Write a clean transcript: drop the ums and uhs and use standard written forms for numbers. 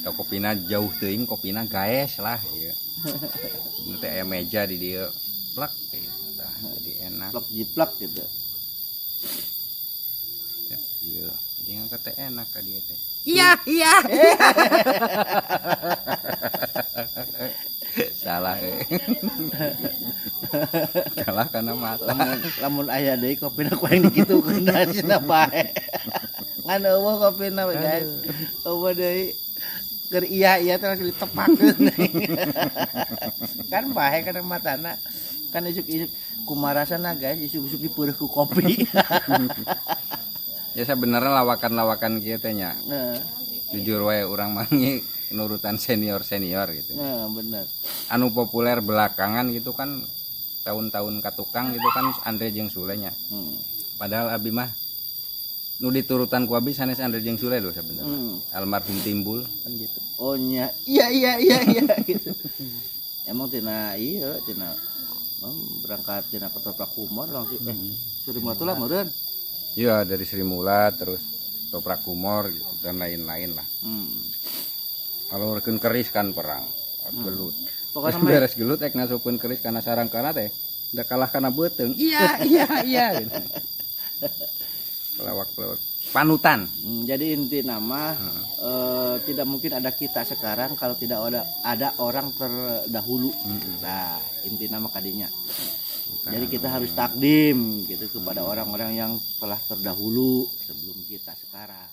Tau kopina jauh teuing kopina gaes lah ieu. Nanti aya meja di dieu plak gitu. Jadi enak. Plak jiplak gitu. Iya, jadi ngangkat teh enak ka dieu teh. Iya. Salah salah karena mata. Lamun aya deui kopina ku yang dikitukeun da cenah bae. Ngan eueuh kopina guys. Eueuh deui keur iya teh langsung ditepakeun. Kan bae kana matana. Kan isuk-isuk kumarasana guys, isuk-isuk dipeureuk ku kopi. Ya sebenarnya lawakan-lawakan kieu teh nya. Jujur wae urang mah nurutan senior gitu. Nah, bener. Anu populer belakangan gitu kan tahun-tahun katukang gitu kan Andre jeung Sule nya. Padahal abi mah nu diturutan ku abi sanes Andre jeung Sule lho sebenarnya. Almarhum Timbul kan gitu. Oh nya. Iya gitu. Emang tina ieu tina berangkat tina ketoprak humor langsung Sri Mulatullah meureun. Iya dari Sri Mulat terus toprak humor gitu dan lain-lain lah. Kalau rekeun keris kan perang gelut. Pokoknya beres gelut ek ngasupkeun keris kana sarangkana teh da kalah kana beuteung. Iya gitu. Pelawak panutan. Jadi inti nama tidak mungkin ada kita sekarang kalau tidak ada orang terdahulu. Nah, inti nama kadinya. Jadi kita harus takdim gitu kepada orang-orang yang telah terdahulu sebelum kita sekarang.